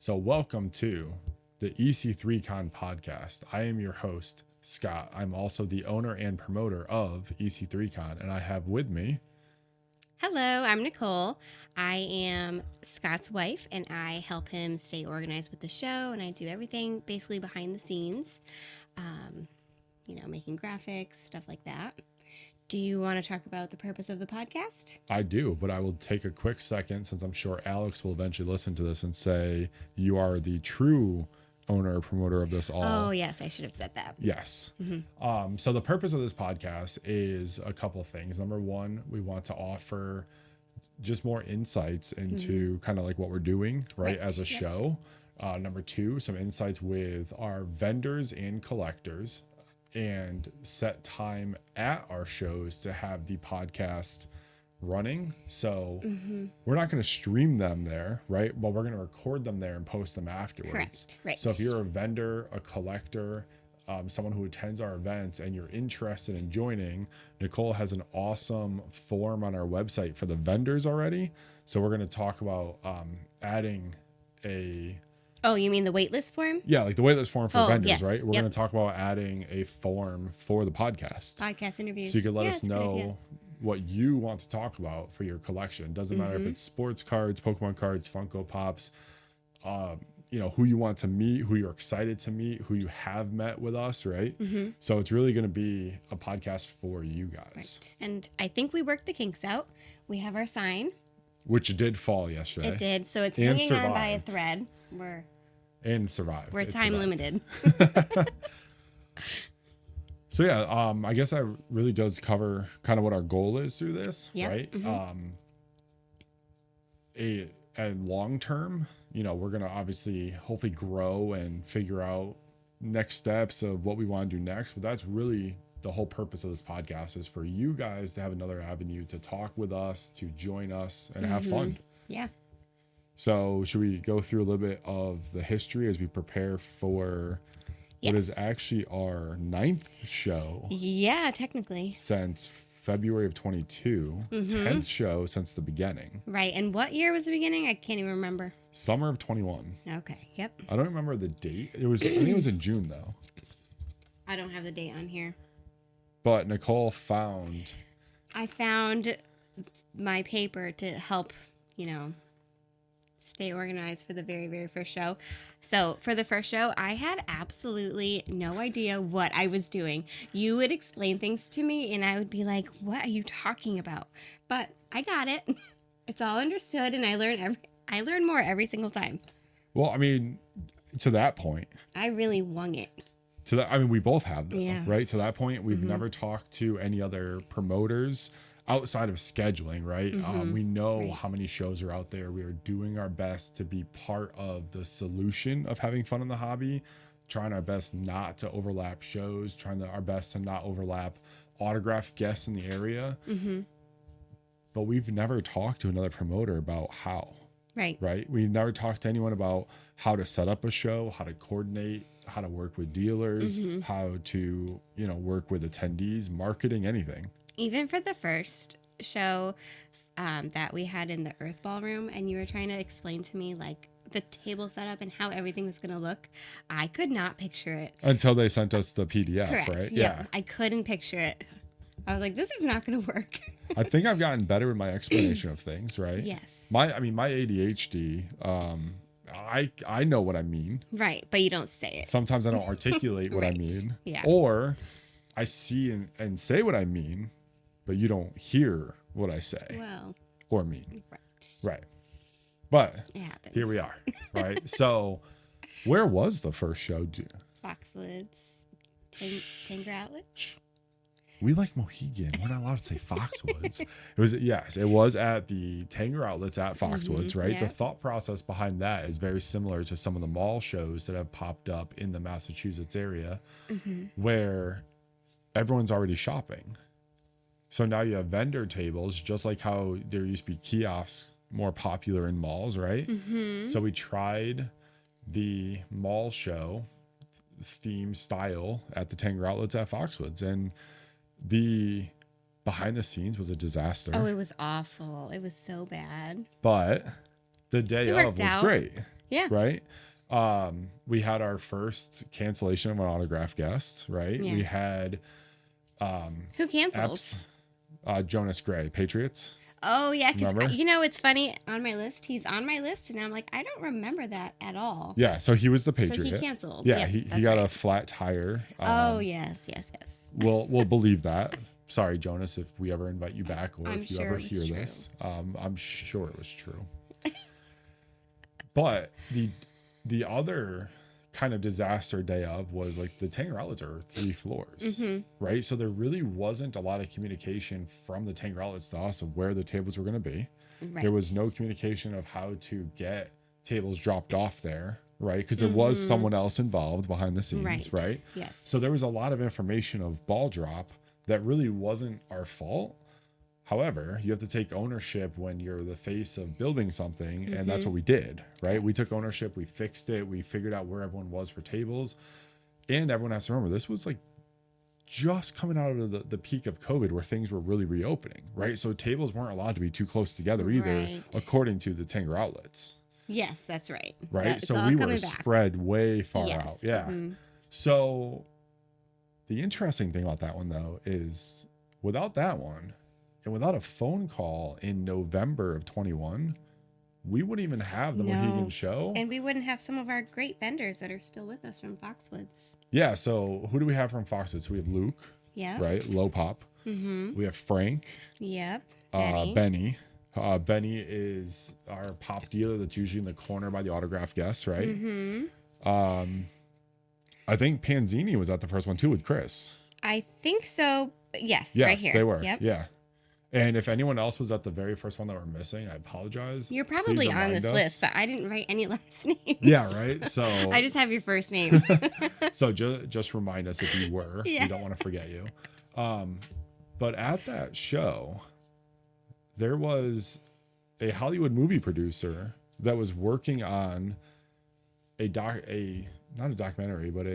So welcome to the EC3Con podcast. I am your host, Scott. I'm also the owner and promoter of EC3Con, and I have with me... Hello, I'm Nicole. I am Scott's wife, and I help him stay organized with the show, and I do everything basically behind the scenes, making graphics, stuff like that. Do you want to talk about the purpose of the podcast? I do, but I will take a quick second since I'm sure Alex will eventually listen to this and say you are the true owner or promoter of this all. Oh, yes, I should have said that. Yes. So the purpose of this podcast is a couple things. Number one, we want to offer just more insights into kind of like what we're doing, right, as a show. Number two, some insights with our vendors and collectors, and set time at our shows to have the podcast running. So we're not going to stream them there, right? But we're going to record them there and post them afterwards. Correct. Right. So if you're a vendor, a collector, someone who attends our events and you're interested in joining, Nicole has an awesome form on our website for the vendors already. So we're going to talk about adding a... Oh, you mean the waitlist form? Yeah, like the waitlist form for vendors, yes. right? We're going to talk about adding a form for the podcast. Podcast interviews. So you can let us know what you want to talk about for your collection. Doesn't matter if it's sports cards, Pokemon cards, Funko Pops, who you want to meet, who you're excited to meet, who you have met with us, right? So it's really going to be a podcast for you guys. Right. And I think we worked the kinks out. We have our sign. Which did fall yesterday. It did. So it's And hanging on by a survived. thread. And survived. We're It time survived. limited. So yeah, I guess that really does cover kind of what our goal is through this, right? And long term, we're gonna obviously hopefully grow and figure out next steps of what we want to do next. But that's really the whole purpose of this podcast, is for you guys to have another avenue to talk with us, to join us, and have fun. Yeah. So should we go through a little bit of the history as we prepare for what is actually our 9th show? Yeah, technically. Since February of 22, 10th show since the beginning. Right. And what year was the beginning? I can't even remember. Summer of 21. Okay. Yep. I don't remember the date. I think it was in June though. I don't have the date on here. But Nicole found... I found my paper to help, stay organized for the very, very first show. So for the first show, I had absolutely no idea what I was doing. You would explain things to me and I would be like, what are you talking about? But I got it. It's all understood, and I learn more every single time. Well, I mean, to that point. I really wung it. We both have though, Yeah. right? To that point, we've never talked to any other promoters outside of scheduling, right? We know how many shows are out there. We are doing our best to be part of the solution of having fun in the hobby, trying our best not to overlap shows, our best to not overlap autograph guests in the area. But we've never talked to another promoter about how. Right? We've never talked to anyone about how to set up a show, how to coordinate, how to work with dealers, how to, work with attendees, marketing, anything. Even for the first show that we had in the Earth Ballroom, and you were trying to explain to me like the table setup and how everything was going to look, I could not picture it. Until they sent us the PDF, Correct. right? Yeah. I couldn't picture it. I was like, this is not going to work. I think I've gotten better with my explanation of things, right? Yes. My ADHD, I know what I mean. Right, but you don't say it. Sometimes I don't articulate what I Right. mean. Yeah. Or I see and say what I mean, but you don't hear what I say Well, or mean. right. But It happens. here we are, right? So where was the first show? Foxwoods, Tanger Outlets. We like Mohegan. We're not allowed to say Foxwoods. It was at the Tanger Outlets at Foxwoods, right? yeah. The thought process behind that is very similar to some of the mall shows that have popped up in the Massachusetts area, where everyone's already shopping. So now you have vendor tables, just like how there used to be kiosks more popular in malls, right? So we tried the mall show theme style at the Tanger Outlets at Foxwoods, and the behind the scenes was a disaster. Oh, it was awful. It was so bad. But the day It of worked was out. great. Yeah. Right. We had our first cancellation of an autograph guest, right? Yes. We had Who cancels? Jonas Gray, Patriots. Oh yeah, because Remember? it's funny, on my list, he's on my list, and I'm like, I don't remember that at all. Yeah, so he was the So Patriot. he canceled. Yeah, Yep, he that's got right. a flat tire. Oh yes. We'll believe that. Sorry, Jonas, if we ever invite you back, or I'm if you sure ever it was hear true. this. I'm sure it was true. But the other kind of disaster day of was like the Tangerellas are 3 floors, right? So there really wasn't a lot of communication from the Tangerellas to us of where the tables were going to be. Right. There was no communication of how to get tables dropped off there, right? Because there was someone else involved behind the scenes, right? Yes. So there was a lot of information of ball drop that really wasn't our fault. However, you have to take ownership when you're the face of building something, and that's what we did, right? We took ownership, we fixed it, we figured out where everyone was for tables, and everyone has to remember this was like just coming out of the peak of COVID where things were really reopening, right? So tables weren't allowed to be too close together either, Right. according to the Tanger outlets. Yes, that's right. Right? It's So all we coming were back. spread way far Yes. out. Yeah. So the interesting thing about that one, though, is without that one and without a phone call in November of 21, we wouldn't even have the Mohegan show. And we wouldn't have some of our great vendors that are still with us from Foxwoods. Yeah. So who do we have from Foxwoods? So we have Luke, Yeah. right? Low Pop. We have Frank. Yep. Benny. Benny is our pop dealer that's usually in the corner by the autograph guests, right? I think Panzini was at the first one too with Chris. I think so. Yes, Yes, right here. they were. Yep. Yeah. And if anyone else was at the very first one that we're missing, I apologize. You're Please probably on remind this us. list, but I didn't write any last names. Yeah, right. So I just have your first name. so just remind us if you were. Yeah. We don't want to forget you. But at that show, there was a Hollywood movie producer that was working on not a documentary, but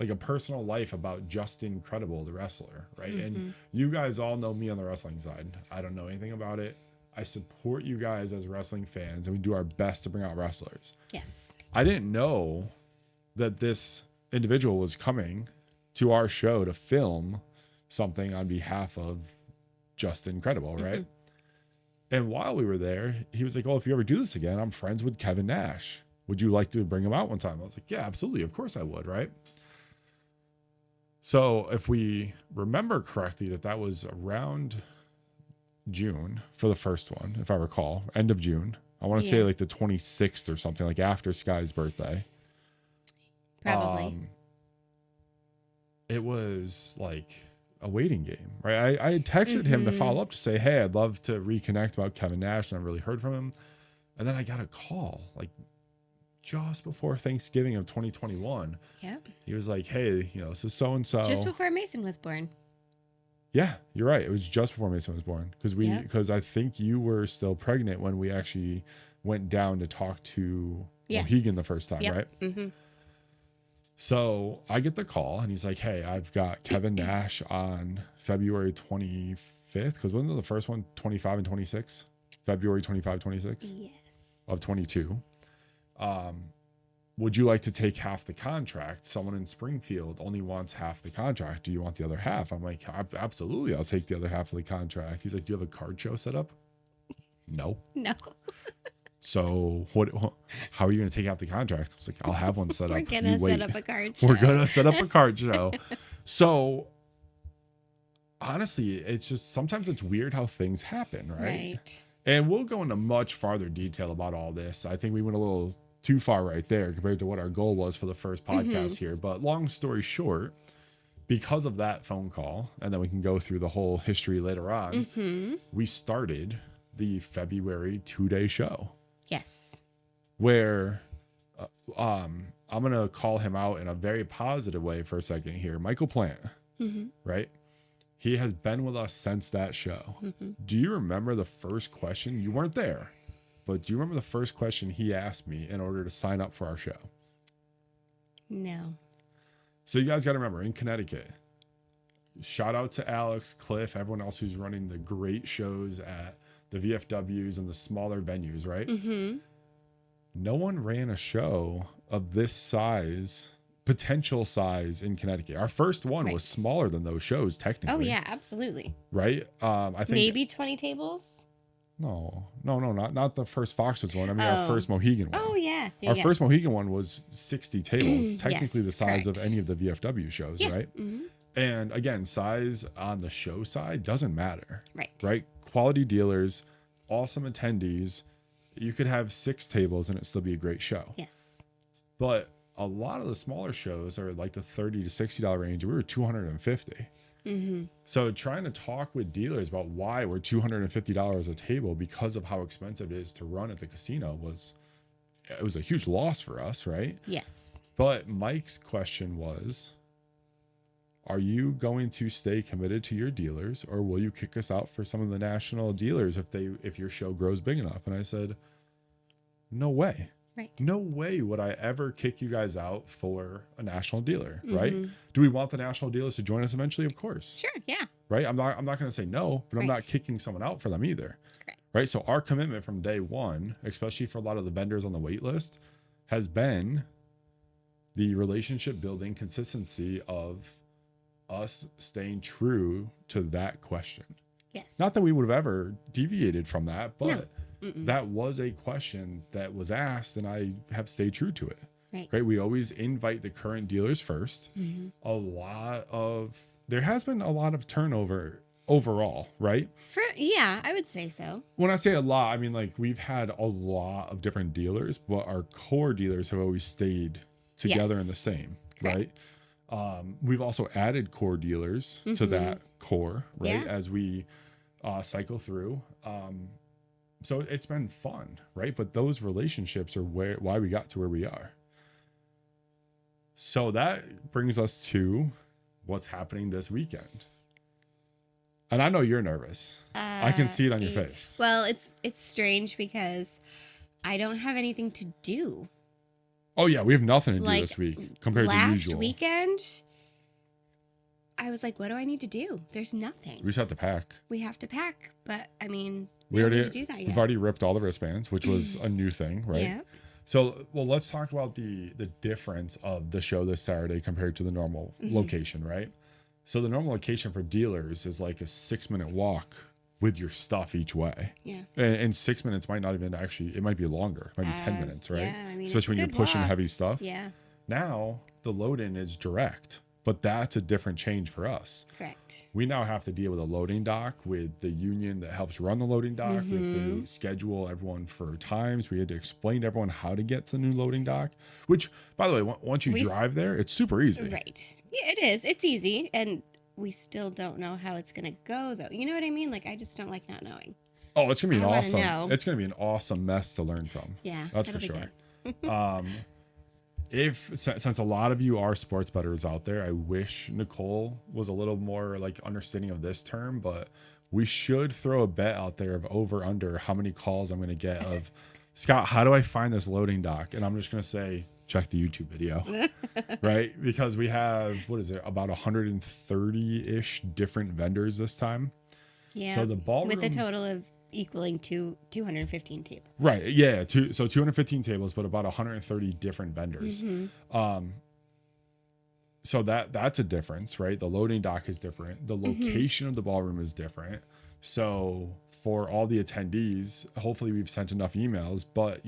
like a personal life about Justin Credible, the wrestler, right? And you guys all know me on the wrestling side. I don't know anything about it. I support you guys as wrestling fans, and we do our best to bring out wrestlers. Yes. I didn't know that this individual was coming to our show to film something on behalf of Justin Credible, right? And while we were there, he was like, "Oh, if you ever do this again, I'm friends with Kevin Nash. Would you like to bring him out one time?" I was like, "Yeah, absolutely. Of course I would," right? So if we remember correctly, that was around June for the first one, if I recall, end of June. I want to say like the 26th or something, like after Sky's birthday. Probably. It was like a waiting game, right? I had texted him to follow up to say, "Hey, I'd love to reconnect about Kevin Nash," and I really heard from him. And then I got a call like just before Thanksgiving of 2021. Yep. He was like, "Hey, this is so-and-so." Just before Mason was born. Yeah, you're right. It was just before Mason was born because I think you were still pregnant when we actually went down to talk to Mohegan the first time, right? So I get the call and he's like, "Hey, I've got Kevin Nash on February 25th." Because wasn't it the first one 25 and 26? February 25, 26 of 22. Would you like to take half the contract? Someone in Springfield only wants half the contract. Do you want the other half? I'm like, "Absolutely. I'll take the other half of the contract." He's like, "Do you have a card show set up?" No. So how are you going to take out the contract? I was like, "I'll have one set up." We're going to set up a card show. We're going to set up a card show. So honestly, it's just, sometimes it's weird how things happen, right? And we'll go into much farther detail about all this. I think we went a little too far right there compared to what our goal was for the first podcast here. But long story short, because of that phone call, and then we can go through the whole history later on, we started the February 2-day show. Yes. Where I'm going to call him out in a very positive way for a second here. Michael Plant, right? He has been with us since that show. Do you remember the first question? You weren't there, but do you remember the first question he asked me in order to sign up for our show? No. So you guys got to remember, in Connecticut, shout out to Alex, Cliff, everyone else who's running the great shows at the VFWs and the smaller venues, right? no one ran a show of this size, potential size in Connecticut. Our first one was smaller than those shows, technically. Oh yeah, absolutely. Right? I think maybe 20 tables. No, not the first Foxwoods one. I mean, our first Mohegan one. Oh yeah, our first Mohegan one was 60 tables, technically yes, the size correct. of any of the VFW shows, right? And again, size on the show side doesn't matter, right? Quality dealers, awesome attendees. You could have 6 tables and it still be a great show. Yes. But a lot of the smaller shows are like the $30 to $60 range. We were $250. So trying to talk with dealers about why we're $250 a table because of how expensive it is to run at the casino was a huge loss for us, right? Yes. But Mike's question was, are you going to stay committed to your dealers, or will you kick us out for some of the national dealers if your show grows big enough? And I said, no way. Right. No way would I ever kick you guys out for a national dealer, right? Do we want the national dealers to join us eventually? Of course. Sure, yeah. Right? I'm not going to say no, but I'm not kicking someone out for them either. Correct. Right? So our commitment from day one, especially for a lot of the vendors on the wait list, has been the relationship building consistency of us staying true to that question. Yes. Not that we would have ever deviated from that, but that was a question that was asked, and I have stayed true to it. Right? We always invite the current dealers first. There has been a lot of turnover overall, right? Yeah, I would say so. When I say a lot, I mean like we've had a lot of different dealers, but our core dealers have always stayed together in the same, right? We've also added core dealers to that core, right? As we cycle through. So it's been fun, right? But those relationships are why we got to where we are. So that brings us to what's happening this weekend. And I know you're nervous. I can see it on your face. Well, it's strange because I don't have anything to do. Oh yeah, we have nothing to do this week compared to usual. Last weekend, I was like, what do I need to do? There's nothing. We just have to pack. We have to pack, but I mean, we've already ripped all the wristbands, which was a new thing, right? Yeah. So, well, let's talk about the difference of the show this Saturday compared to the normal location, right? So the normal location for dealers is like a 6-minute walk with your stuff each way. Yeah. And 6 minutes might not even it might be longer. It might be 10 minutes, right? Yeah, I mean, especially when you're pushing heavy stuff. Yeah. Now the load-in is direct, but that's a different change for us. Correct. We now have to deal with a loading dock with the union that helps run the loading dock. We have to schedule everyone for times. We had to explain to everyone how to get to the new loading dock, which, by the way, once you drive there, it's super easy. Right. Yeah, it is. It's easy. And we still don't know how it's going to go, though. You know what I mean? Like, I just don't like not knowing. Oh, it's going to be it's going to be an awesome mess to learn from. Yeah. That's for sure. Since a lot of you are sports bettors out there, I wish Nicole was a little more like understanding of this term, but we should throw a bet out there of over under how many calls I'm going to get of Scott, how do I find this loading dock? And I'm just going to say, check the YouTube video, right? Because we have, about 130-ish different vendors this time. Yeah. So the ballroom with a total of equaling 215 tables. Right. Yeah. So 215 tables, but about 130 different vendors. So that's a difference, right? The loading dock is different. The location of the ballroom is different. So for all the attendees, hopefully we've sent enough emails, but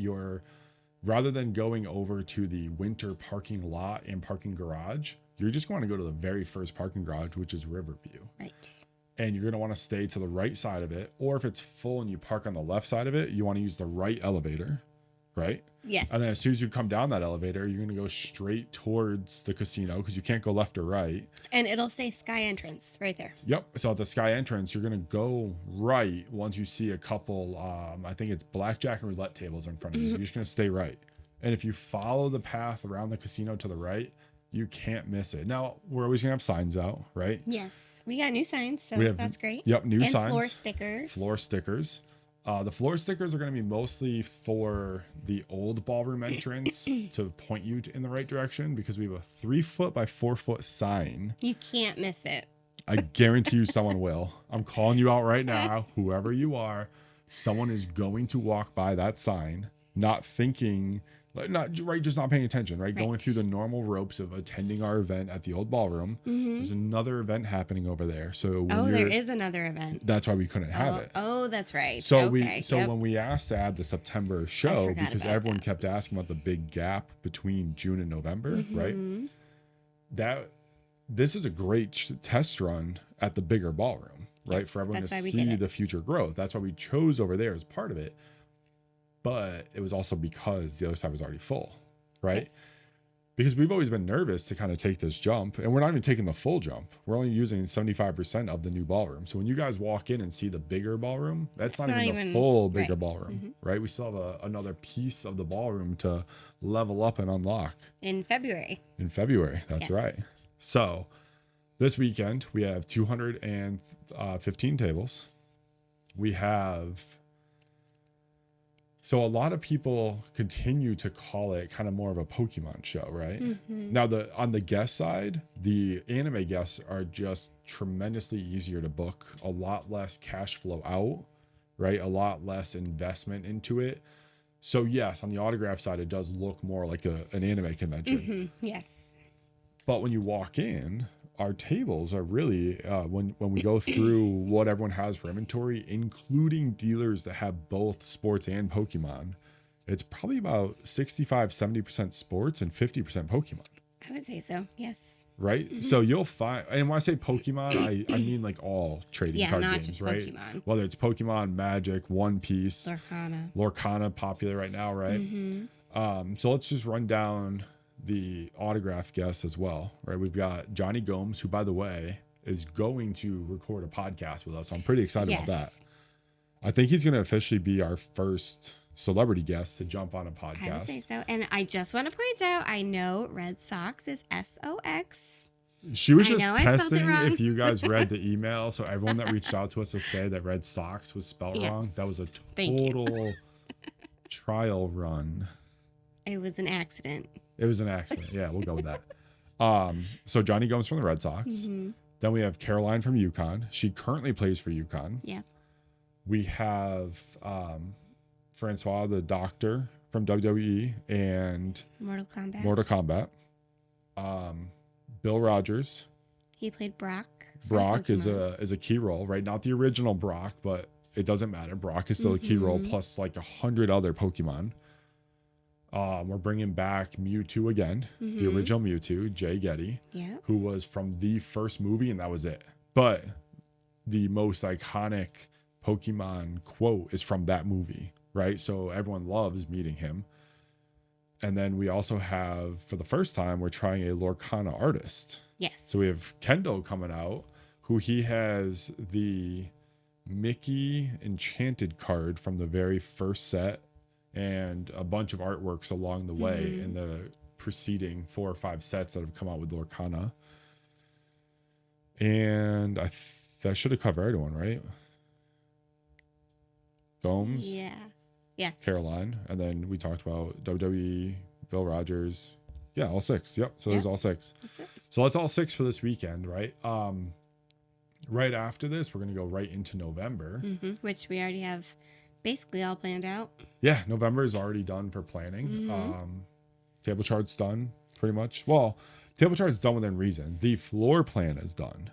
rather than going over to the winter parking lot and parking garage, you're just going to go to the very first parking garage, which is Riverview. Right. And you're going to want to stay to the right side of it. Or if it's full and you park on the left side of it, you want to use the right elevator, right? Yes. And then as soon as you come down that elevator, you're going to go straight towards the casino because you can't go left or right. And it'll say Sky Entrance right there. Yep. So at the Sky Entrance, you're going to go right once you see a couple, I think it's blackjack and roulette tables in front of you. You're just going to stay right. And if you follow the path around the casino to the right, you can't miss it. Now, we're always going to have signs out, right? Yes. We got new signs, so that's great. Yep, new signs. And floor stickers. Floor stickers. The floor stickers are going to be mostly for the old ballroom entrance to point you in the right direction because we have a 3-foot by 4-foot sign. You can't miss it. I guarantee you someone will. I'm calling you out right now. Whoever you are, someone is going to walk by that sign not thinking, like, not right, just not paying attention, right? Going Right. through the normal ropes of attending our event at the old ballroom. There's another event happening over there. So when Oh, there is another event. that's why we couldn't have it. Oh, that's right. So Okay. when we asked to add the September show, forgot because about everyone that. kept asking about the big gap between June and November, right? That this is a great test run at the bigger ballroom, right? Yes, for everyone to that's why we did see it. the future growth. That's why we chose over there as part of it. But it was also because the other side was already full, right? Yes. Because we've always been nervous to kind of take this jump, and we're not even taking the full jump. We're only using 75% of the new ballroom. So when you guys walk in and see the bigger ballroom, that's It's not not even the even- full bigger right. ballroom, right? We still have another piece of the ballroom to level up and unlock In February. in February. That's Yes. right. So this weekend we have 215 tables. We have, so a lot of people continue to call it kind of more of a Pokemon show, right? Now on the guest side, the anime guests are just tremendously easier to book, a lot less cash flow out, right? A lot less investment into it. So yes, on the autograph side, it does look more like an anime convention. Yes. But when you walk in, our tables are really when we go through what everyone has for inventory, including dealers that have both sports and Pokemon, it's probably about 65-70% sports and 50% Pokemon, I would say so. Yes. right? So you'll find, and when I say Pokemon, I mean like all trading card not games, just right? Pokemon. Whether it's Pokemon, Magic, One Piece, Lorcana popular right now, right? So let's just run down the autograph guests as well, right? We've got Johnny Gomes, who, by the way, is going to record a podcast with us. I'm pretty excited about that. I think he's going to officially be our first celebrity guest to jump on a podcast. I would say so. And I just want to point out, I know Red Sox is SOX. She was I just know I spelled it testing wrong. if you guys read the email. So everyone that reached out to us to say that Red Sox was spelled wrong, that was a Thank you. total trial run. It was an accident. It was an accident. Yeah, we'll go with that. So Johnny Gomes from the Red Sox. Then we have Caroline from UConn. She currently plays for UConn. Yeah. We have Francois the Doctor from WWE and Mortal Kombat. Mortal Kombat. Bill Rogers. He played Brock. from Brock is Pokemon. a key role, right? Not the original Brock, but it doesn't matter. Brock is still a key role, plus like 100 other Pokemon. We're bringing back Mewtwo again, the original Mewtwo, Jay Getty, who was from the first movie, and that was it. But the most iconic Pokemon quote is from that movie, right? So everyone loves meeting him. And then we also have, for the first time, we're trying a Lorcana artist. Yes. So we have Kendall coming out, who he has the Mickey Enchanted card from the very first set and a bunch of artworks along the way in the preceding 4 or 5 sets that have come out with Lorcana. And that should have covered everyone, right? Gomes. Yeah. Yes. Caroline. And then we talked about WWE, Bill Rogers. Yeah, all 6. Yep. So there's all 6. That's it. So that's all 6 for this weekend, right? Right after this, we're going to go right into November. Which we already have basically all planned out. Yeah, November is already done for planning. Table chart's done pretty much. Well, table chart's done within reason. The floor plan is done.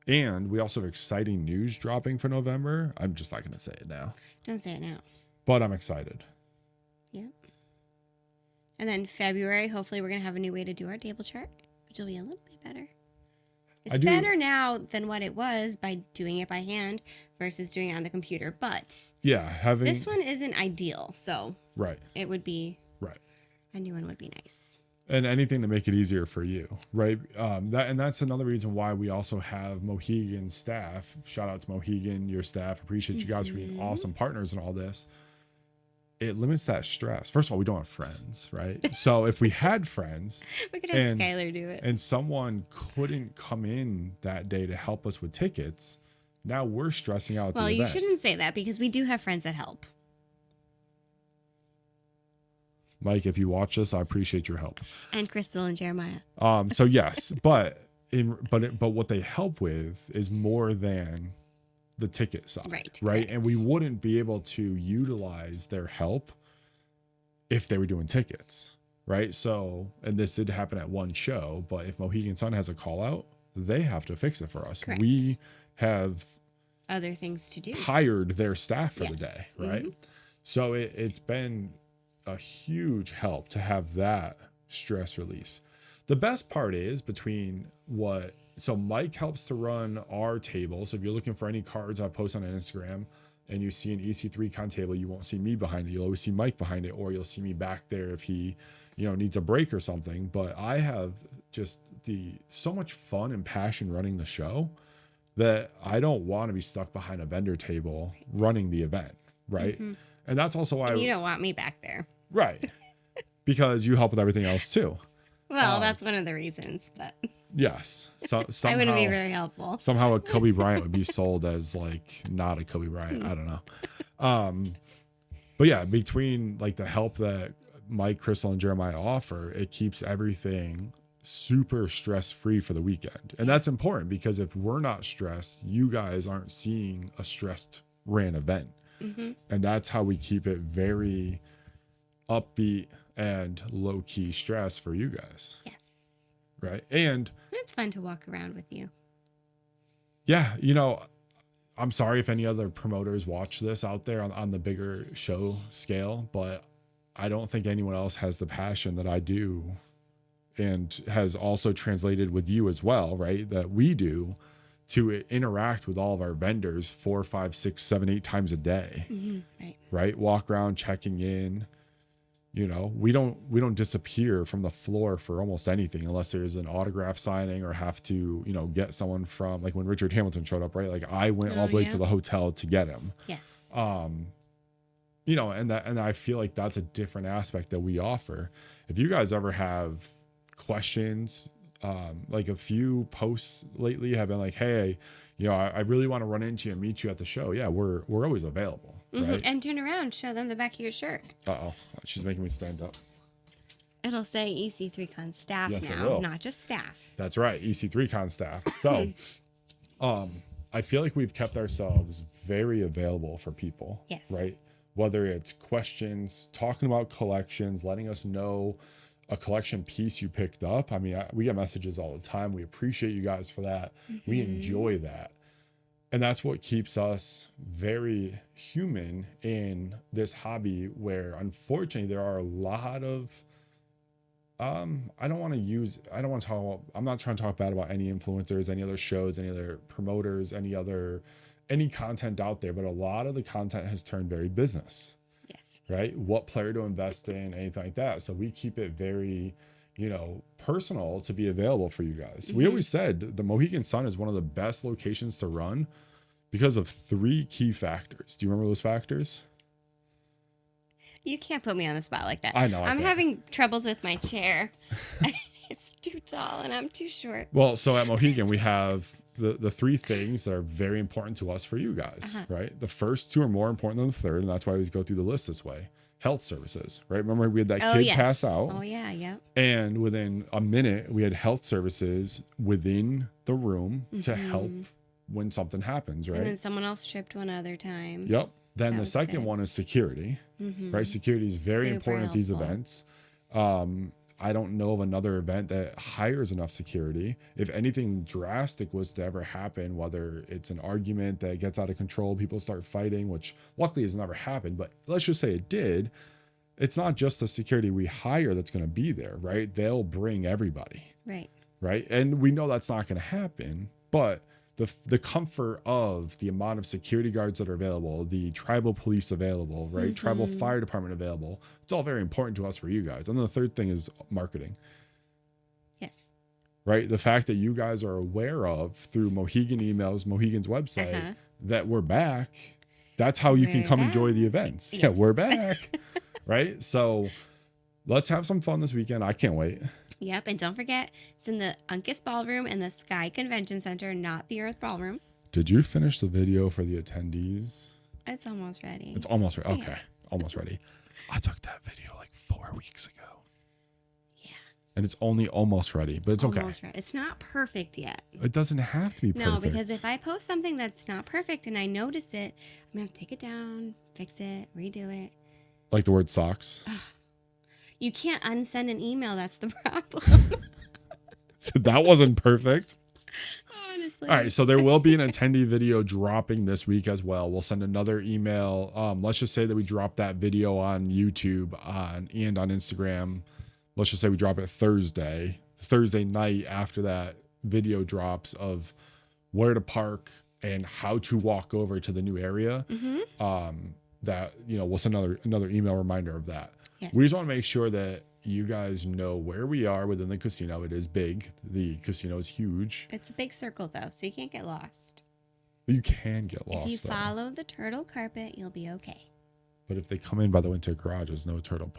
And we also have exciting news dropping for November. I'm just not going to say it now. Don't say it now. But I'm excited. Yep. And then February, hopefully we're going to have a new way to do our table chart, which will be a little bit better. It's better now than what it was by doing it by hand versus doing it on the computer. But yeah, this one isn't ideal. So right. It would be right. A new one would be nice. And anything to make it easier for you, right? That's another reason why we also have Mohegan staff. Shout out to Mohegan, your staff. Appreciate you guys for being awesome partners in all this. It limits that stress. First of all, we don't have friends, right? So if we had friends, we could have Skylar do it. And someone couldn't come in that day to help us with tickets, now we're stressing out. Well, the you event. shouldn't say that because we do have friends that help. Mike, if you watch this, I appreciate your help. And Crystal and Jeremiah. So yes, but what they help with is more than the ticket side, right? And we wouldn't be able to utilize their help if they were doing tickets, right? So, and this did happen at one show, but if Mohegan Sun has a call out, they have to fix it for us. Correct. We have other things to do, hired their staff for the day, Yes. right? So it's been a huge help to have that stress release. The best part is so Mike helps to run our table. So if you're looking for any cards I post on Instagram and you see an EC3 con table, you won't see me behind it. You'll always see Mike behind it, or you'll see me back there if he, needs a break or something. But I have just so much fun and passion running the show that I don't want to be stuck behind a vendor table running the event, right? And that's also why you don't want me back there, right? Because you help with everything else too. Well, that's one of the reasons, but yes, so somehow, I wouldn't be very helpful. Somehow a Kobe Bryant would be sold as like not a Kobe Bryant. I don't know. But yeah, between like the help that Mike, Crystal, and Jeremiah offer, it keeps everything super stress-free for the weekend. And that's important because if we're not stressed, you guys aren't seeing a stressed ran event. And that's how we keep it very upbeat and low-key stress for you guys. Yes. Right. And it's fun to walk around with you. Yeah. I'm sorry if any other promoters watch this out there on the bigger show scale, but I don't think anyone else has the passion that I do and has also translated with you as well, right? That we do to interact with all of our vendors 4, 5, 6, 7, 8 times a day. Right. Walk around checking in. We don't disappear from the floor for almost anything unless there's an autograph signing or have to, get someone from, like when Richard Hamilton showed up, right? Like I went all the way to the hotel to get him. Yes. And I feel like that's a different aspect that we offer. If you guys ever have questions, like a few posts lately have been like, hey, I really want to run into you and meet you at the show. Yeah, we're always available. Right? And turn around, show them the back of your shirt. Uh-oh, she's making me stand up. It'll say EC3Con staff Yes, now, not just staff. That's right, EC3Con staff. So, I feel like we've kept ourselves very available for people. Yes. Right? Whether it's questions, talking about collections, letting us know a collection piece you picked up. I mean, we get messages all the time. We appreciate you guys for that. We enjoy that. And that's what keeps us very human in this hobby where unfortunately there are a lot of, I'm not trying to talk bad about any influencers, any other shows, any other promoters, any content out there, but a lot of the content has turned very business. Yes. Right? What player to invest in, anything like that. So we keep it very, personal to be available for you guys. We always said the Mohegan Sun is one of the best locations to run because of 3 key factors. Do you remember those factors? You can't put me on the spot like that. I know. I'm having troubles with my chair. It's too tall and I'm too short. Well, so at Mohegan, we have the 3 things that are very important to us for you guys, right? The first 2 are more important than the third, and that's why we always go through the list this way. Health services, right? Remember we had that kid pass out. Oh yeah, yeah. And within a minute, we had health services within the room to help when something happens, right? And then someone else tripped one other time. Yep. Then the second one is security, right? Security is very important at these events. I don't know of another event that hires enough security. If anything drastic was to ever happen, whether it's an argument that gets out of control, people start fighting, which luckily has never happened, but let's just say it did. It's not just the security we hire that's going to be there, right? They'll bring everybody. Right. Right. And we know that's not going to happen, but the comfort of the amount of security guards that are available, the tribal police available, right? Tribal fire department available. It's all very important to us for you guys. And then the third thing is marketing. Yes. Right? The fact that you guys are aware of through Mohegan emails, Mohegan's website, that we're back. That's how you can come enjoy the events. Yes. Yeah, we're back. Right? So let's have some fun this weekend. I can't wait. Yep, and don't forget, it's in the Uncas Ballroom in the Sky Convention Center, not the Earth Ballroom. Did you finish the video for the attendees? It's almost ready. It's almost ready. Okay, almost ready. I took that video like 4 weeks ago. Yeah. And it's only almost ready, but it's okay. Almost ready. It's not perfect yet. It doesn't have to be perfect. No, because if I post something that's not perfect and I notice it, I'm going to have to take it down, fix it, redo it. Like the word socks? You can't unsend an email. That's the problem. So that wasn't perfect. Honestly. All right, so there will be an attendee video dropping this week as well. We'll send another email. Let's just say that we drop that video on YouTube and on Instagram. Let's just say we drop it Thursday night after that video drops of where to park and how to walk over to the new area. That, we'll send another email reminder of that. Yes. We just want to make sure that you guys know where we are within the casino. It is big. The casino is huge. It's a big circle, though, so you can't get lost. You can get lost, if you follow the turtle carpet, you'll be okay. But if they come in by the winter garage, there's no turtle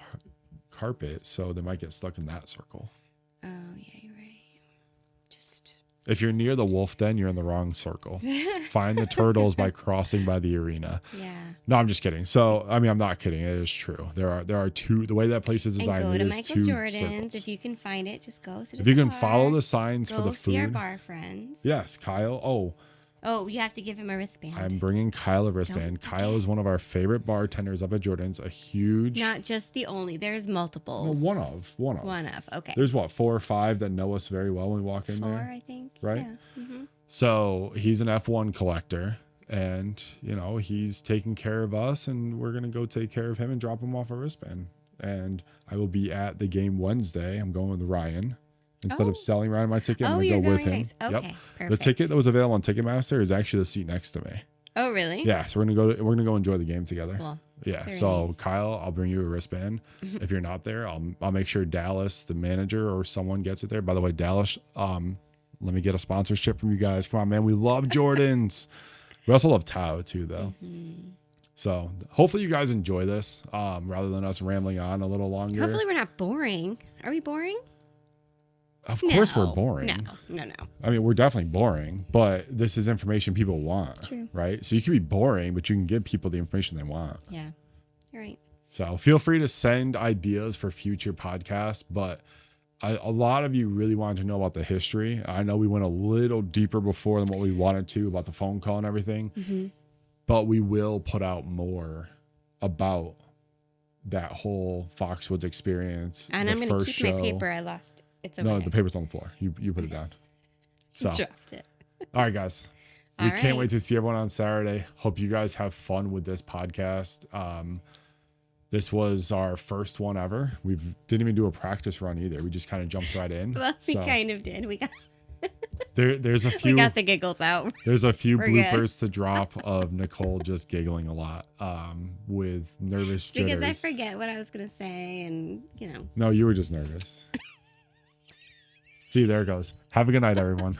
carpet, so they might get stuck in that circle. Oh, yeah, you're right. Just... If you're near the wolf den, you're in the wrong circle. Find the turtles by crossing by the arena. Yeah. No, I'm just kidding. So, I mean, I'm not kidding. It is true. There are two. The way that place is designed, and go it to is Michael two Jordan's. circles. If you can find it, just go sit If you can follow the signs for the go see our food. bar friends. Yes, Kyle. Oh, you have to give him a wristband. I'm bringing Kyle a wristband. Kyle is one of our favorite bartenders up at Jordan's. A huge. Not just the only. There's multiples. No, one of. One of. Okay. There's 4 or 5 that know us very well when we walk in 4, there. I think. Right? Yeah. Mm-hmm. So he's an F1 collector, and he's taking care of us, and we're gonna go take care of him and drop him off a wristband. And I will be at the game Wednesday. I'm going with Ryan. Instead of selling Ryan my ticket, I'm gonna go with him. Nice. Okay, yep. perfect. The ticket that was available on Ticketmaster is actually the seat next to me. Oh, really? Yeah, so we're gonna go enjoy the game together. Cool. Yeah. Very so nice. Kyle, I'll bring you a wristband. If you're not there, I'll make sure Dallas, the manager, or someone gets it there. By the way, Dallas, let me get a sponsorship from you guys. Come on, man. We love Jordans. We also love Tao too, though. So hopefully you guys enjoy this, rather than us rambling on a little longer. Hopefully we're not boring. Are we boring? Of course we're boring. No. I mean, we're definitely boring, but this is information people want. True. Right? So you can be boring, but you can give people the information they want. Yeah. You're right. So feel free to send ideas for future podcasts, but a lot of you really wanted to know about the history. I know we went a little deeper before than what we wanted to about the phone call and everything, but we will put out more about that whole Foxwoods experience. And I'm going to keep my paper. I lost it. It's okay. No, the paper's on the floor. You put it down. So dropped it. All right, guys. We can't wait to see everyone on Saturday. Hope you guys have fun with this podcast. This was our first one ever. We didn't even do a practice run either. We just kind of jumped right in. Well, we kind of did. We got there's a few. We got the giggles out. There's a few We're bloopers to drop of Nicole just giggling a lot, with nervous jitters. Because I forget what I was gonna say, and No, you were just nervous. See, there it goes. Have a good night, everyone.